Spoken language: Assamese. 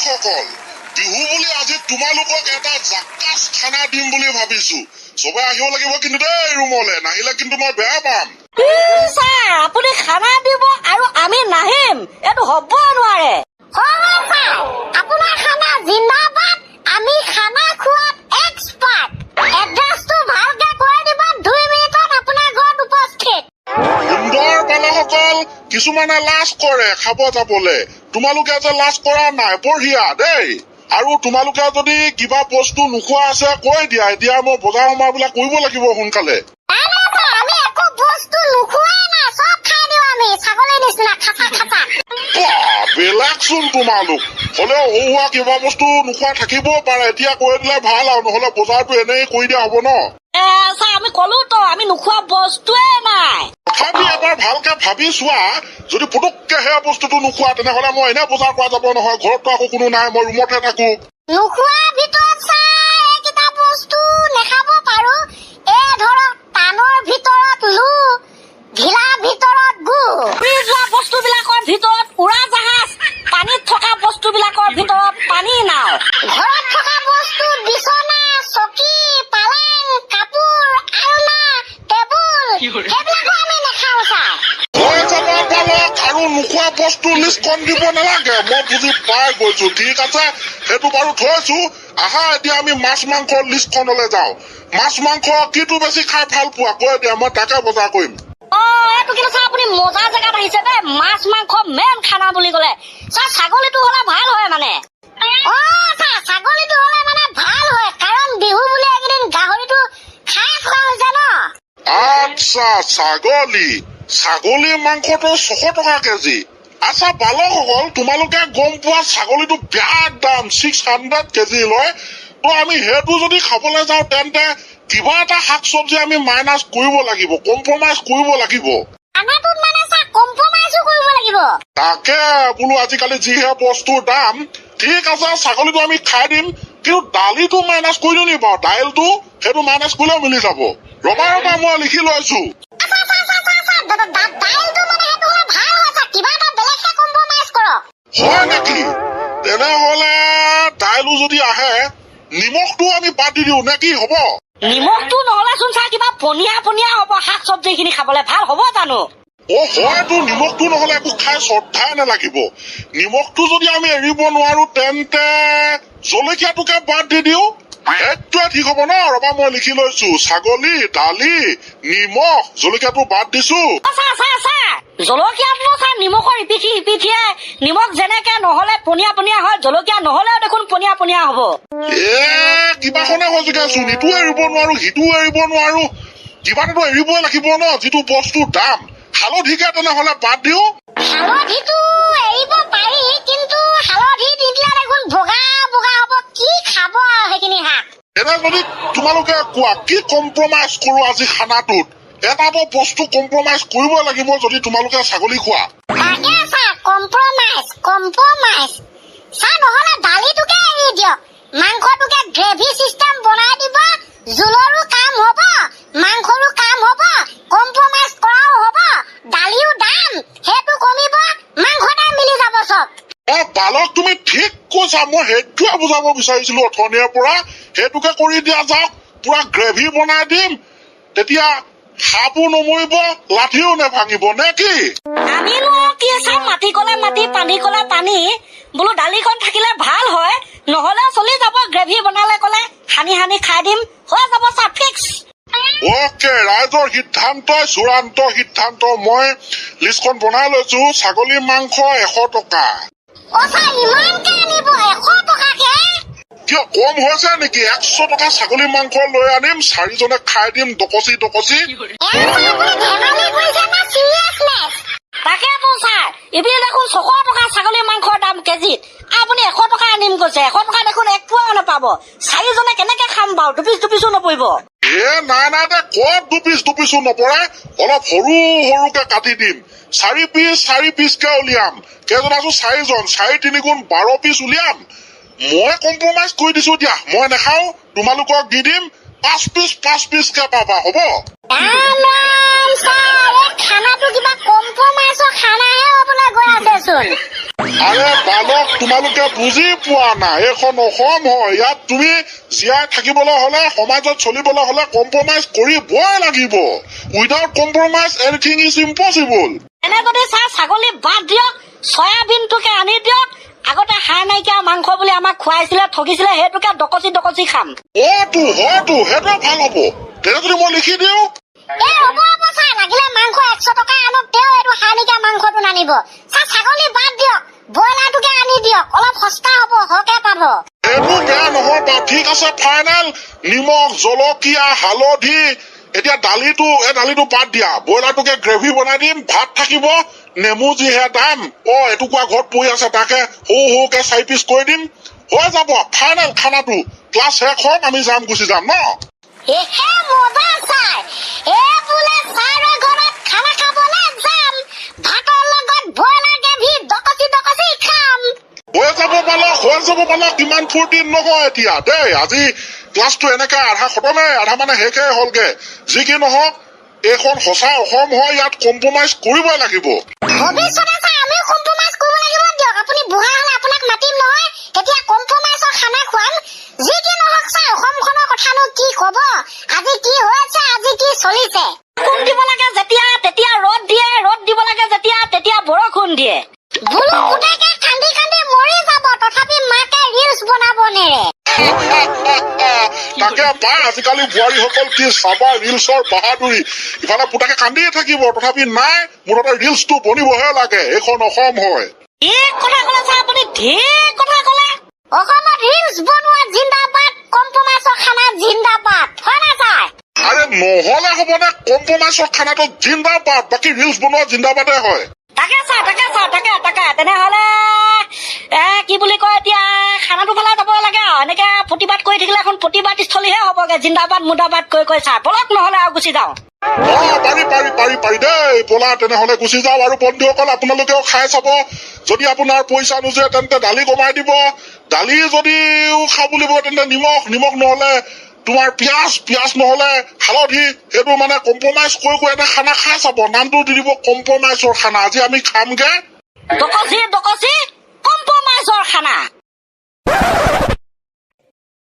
সকল বিহু বুলি আজি তোমালোকক এটা জাকাচ খানা দিম বুলি ভাবিছো সবে আহিব লাগিব কিন্তু দেই ৰুমলে নাহিলে কিন্তু মই বেয়া পাম স্যাৰ আপুনি খানা দিব আৰু আমি নাহিম এটো হ'ব নোৱাৰে আপোনাৰ খানা জিন্দাবাদ আমি খানা খোৱাত এক্সপাৰ্ট এড্ৰেছটো ভালকে কৈ দিব 2 মিনিটত আপোনাৰ ঘৰত উপস্থিত সুন্দৰ বালকসকল কিছুমানে লাজ কৰে খাব যাবলে তোমালোকে যে লাজ কৰা নাই বঢ়িয়া দেই আৰু তোমালোকে যদি কিবা বস্তু নোখোৱা আছে কৈ দিয়া এতিয়া মই বজাৰ সমাৰবিলাক কৰিব লাগিব সোনকালে আমি একো বস্তু নোখোৱাই নাই সব খাই দিওঁ আমি ছাগলীৰ নিচিনা খাচা খাচা বেলেগচোন তোমালোক হলেও হোৱা কিবা বস্তু নোখোৱা থাকিব পাৰে এতিয়া কৈ দিলে ভাল আৰু নহলে বজাৰটো এনেই কৰি দিয়া হব ন ছাৰ আমি কলো তো আমি নোখোৱা বস্তুৱে নাই তথাপি এবাৰ ভালকে ভাবি চোৱা যদি পুতুককে সেয়া বস্তুটো নোখোৱা তেনেহলে মই এনে বজাৰ কৰা যাব নহয় ঘৰততো আকৌ কোনো নাই মই ৰুমতহে থাকো নোখোৱাৰ ভিতৰত ছাৰ এইকেইটা বস্তু নেখাব পাৰো ধৰক পাণৰ ভিতৰত লো ঘিলাৰ ভিতৰত গু উৰি যোৱা বস্তুবিলাকৰ ভিতৰত উৰা জাহাজ পানীত থকা বস্তুবিলাকৰ ভিতৰত পানী নাও ঘৰত থকা বস্তু বিচনা চকী পালেং কাপোৰ আলনা টেবুল সেইবিলাকো আমি নেখাওঁ ছাৰ আৰু নোখোৱা বস্তু লিষ্টখন দিব নালাগে মই বুজি পাই গৈছো ঠিক আছে সেইটো বাৰু থৈছো আহা এতিয়া আমি মাছ মাংসৰ লিষ্টখনলৈ যাওঁ মাছ মাংস কিটো বেছি খাই ভাল পোৱা কৈ দিয়া মই তাকে বজাৰ কৰিম এইটো কিন্তু ছাৰ আপুনি মজা জেগাত আহিছে দেই মাছ মাংস মেইন খানা বুলি ক'লে ছাৰ ছাগলীটো হলে ভাল হয় মানে ছাৰ ছাগলীটো হলে মানে ভাল হয় কাৰণ বিহু বুলি এইকেইদিন গাহৰিটো খাই খোৱা হৈছে ন আচ্ছা ছাগলী মাংসটো 600 টকা কেজি আচ্ছা বালকসকল তোমালোকে গম পোৱা ছাগলীটো বেয়া দাম 600 কেজি লয় তো আমি সেইটো যদি খাবলৈ যাওঁ তেন্তে কিবা এটা শাক চব্জি আমি মাইনাছ কৰিব লাগিব কম্প্ৰমাইজ কৰিব লাগিব তাকে বোলো আজিকালি যিহে বস্তুৰ দাম ঠিক আছে ছাগলীটো আমি খাই দিম কিন্তু দালিটো মাইনাছ কৰি দিওঁ নি বাৰু দাইলটো সেইটো মাইনাছ কৰিলেও মিলি যাব ৰবা মই লিখি লৈছো হয় নেকি তেনেহলে দাইলো যদি আহে নিমখটো আমি বাদ দি দিওঁ নে কি হব নিমখটো নহলেচোন ছাৰ কিবা পনীয়া পনীয়া হব শাক চব্জি খিনি খাবলে ভাল হব জানো হয়তো নিমখটো নহলে একো খাই শ্ৰদ্ধাই নালাগিব নিমখটো যদি আমি এৰিব নোৱাৰো তেন্তে জলকীয়াটোকে বাদ দি দিওঁ সেইটোৱে ঠিক হব ন ৰবা মই লিখি লৈছো ছাগলী দালি নিমখ জলকীয়াটো বাদ দিছো জলকীয়াটো ছাৰ নিমখৰ ইপিঠিয়ে নিমখ যেনেকে নহলে পনীয়া পনীয়া হয় জলকীয়া নহলেও দেখোন পনীয়া পনীয়া হব কিবাখনে হৈ যোগাচোন ইটো এৰিব নোৱাৰো সিটো এৰিব নোৱাৰো কিবা এটাতো এৰিবই লাগিব ন যিটো বস্তুৰ দাম হালধিকে তেনেহলে বাদ দিও হালধিটো এৰিব পাৰি কিন্তু হালধি দিলে দেখোন বগা বগা হব কি খাব সেইখিনি শাক এনে যদি তোমালোকে কোৱা কি কম্প্ৰমাইজ কৰো আজি খানাটোত এটাতো বস্তু কম্প্ৰমাইজ কৰিব লাগিব যদি তোমালোকে ছাগলী খোৱা কম্প্ৰমাইজ ছাৰ নহলে দালিটোকে এৰি দিয়ক মাংসটোকে গ্ৰেভি চিষ্টেম বনাই দিব জোলৰো কাম হব মাংসৰো কাম হব কম্প্ৰমাইজ কৰাও হব দালিও দাম সেইটো কমিব মাংস দাম মিলি যাব চব বালক তুমি ঠিক কৈছা মই সেইটোৱে বুজাব বিচাৰিছিলো অথনিৰ পৰা সেইটোকে কৰি দিয়া যাওক পুৰা গ্ৰেভি বনাই দিম তেতিয়া সাপো নমৰিব লাঠিও নেভাঙিব নে কি আমিনো কি চাম মাটি কলে মাটি পানী কলে পানী বোলো দালিখন থাকিলে ভাল হয় নহলে চলি যাব গ্ৰেভি বনালে কলে সানি সানি খাই দিম হৈ যাব ছাৰ ফিক্স অকে ৰাইজৰ সিদ্ধান্তই চূড়ান্ত সিদ্ধান্ত মই লিষ্টখন বনাই লৈছো ছাগলী মাংস 100 টকা কিয় কম হৈছে নেকি 100 টকা ছাগলী মাংস লৈ আনিম 4 জনে খাই দিম ডকচি তাকেতো ছাৰ এইপিনে দেখোন 600 টকা ছাগলী মাংসৰ দাম কেজিত আপুনি 100 টকা আনিম কৈছে 100 টকা দেখোন 1 পোৱাও নাপাব 4 জনে কেনেকে খাম বাৰু দুপিছো নপৰিব নাই দে কত দুপিছো নপৰে অলপ সৰুকে কাটি দিম 4 পিচকে উলিয়াম কেইজন আছো 4 জন 4 3 গুণ 12 পিচ উলিয়াম মই কম্প্ৰমাইজ কৰি দিছো দিয়া মই নাখাওঁ তোমালোকক দি দিম 5 পিচকে পাবা হ'ব খানাটো কিবা কম্প্ৰমাইজৰ খানাহে হ'বলৈ গৈ আছেচোন আৰে বালক তোমালোকে বুজি পোৱা নাই এইখন অসম হয় ইয়াত তুমি জীয়াই থাকিবলৈ হলে সমাজত চলিবলৈ হলে কম্প্ৰমাইজ কৰিবই লাগিব without compromise anything is impossible এনে যদি ছাগলী বাদ দিয়ক চয়াবিনটোকে আনি দিয়ক আগতে হাড় নাইকিয়া মাংস বুলি আমাক খুৱাইছিলে ঠগিছিলে সেইটোকে ডকচি খাম হয়তো সেইটোৱে ভাল হ'ব তেনে যদি মই লিখি দিওঁ লাগিলে মাংস 100 টকা আনক তেওঁ এইটো হাড় নাইকিয়া মাংসটো নানিব ছাগলী বাদ দিয়ক ব্ৰইলাৰটোকে আনি দিয়ক অলপ সস্তা হ'ব সৰহকে পাব এইটো বেয়া নহয় বাৰু ঠিক আছে ফাইনেল নিমখ জলকীয়া হালধি এতিয়া দালিটো বাদ দিয়া ব্ৰইলাৰটোকে গ্ৰেভি বনাই দিম ভাত থাকিব নেমু যিহে দাম এটুকুৰা ঘৰত পৰি আছে তাকে সৰুকে 4 পিচ কৰি দিম হৈ যাব ফাইনেল খানাটো ক্লাছ শেষ হওক আমি গুচি যাম ন এহে মজা চাই বোলে ছাৰৰ ঘৰত খানা খাবলৈ যাম ভাতৰ লগত ব্ৰইলাৰ গ্ৰেভি ডকচি খাম হৈ যাব পালক ইমান ফূৰ্তি নহয় এতিয়া দেই আজি ক্লাছটো এনেকে আধা খতমে আধা মানে শেষে হলগে যি কি নহওক এইখন সঁচা অসম হয় ইয়াত কম্প্ৰমাইজ কৰিবই লাগিব ভৱিষ্যতে আমি কম্প্ৰমাইজ কৰিব লাগিব দিয়ক আপুনি বুঢ়া হলে আপোনাক মাতিম নহয় তেতিয়া কম্প্ৰমাইজৰ খানা খুৱাম যি কি নহওক অসমখনৰ কথানো কি কব আজি কি হৈছে আজি কি চলিছে বৰষুণ দিব লাগে যেতিয়া তেতিয়া ৰ'দ দিয়ে ৰ'দ দিব লাগে যেতিয়া তেতিয়া বৰষুণ দিয়ে বোলো গোটেইকে কান্দি মৰি যাব তথাপি মাকে ৰিলছ বনাব নেৰে তাকে পাই আজিকালি বোৱাৰীসকল কি চাবা ৰিলছৰ বাহাদুৰি ইফালে পুতাকে কান্দিয়ে থাকিব তথাপি নাই মুঠতে ৰিলছটো বনিবহে লাগে এইখন অসম হয় কথা ক'লে আপুনি ঢেৰ কথা ক'লে অসমত ৰিলছ বনোৱা জিন্দাবাদ কম্প্ৰমাইজৰ খানা জিন্দাবাদ হয় না ছাৰ আৰে নহলে হ'বনে কম্প্ৰমাইজৰ খানাটো জিন্দাবাদ বাকী ৰিলছ বনোৱা জিন্দাবাদে হয় তাকে তেনেহলে কি বুলি কয় এতিয়া খানাটো পেলাই যাব লাগে আৰু এনেকে প্ৰতিবাদ কৰি থাকিলে এখন প্ৰতিবাদ স্থলীহে হ'বগে জিন্দাবাদ মুৰ্দাবাদ কৈ ছাৰ বলক নহলে আৰু গুচি যাওঁ পাৰি দেই বলা তেনেহলে গুচি যাওঁ আৰু বন্ধুসকল আপোনালোকেও খাই চাব যদি আপোনাৰ পইচা নোজোৰে তেন্তে দালি কমাই দিব দালি যদিও খাব বুলিব তেন্তে নিমখ নহলে তোমাৰ পিয়াজ নহলে হালধি সেইটো মানে কম্প্ৰমাইজ কৰি এটা খানা খাই চাব নামটো দি দিব কম্প্ৰমাইজৰ খানা আজি আমি খামগে ডকচি কম্প্ৰমাইজৰ খানা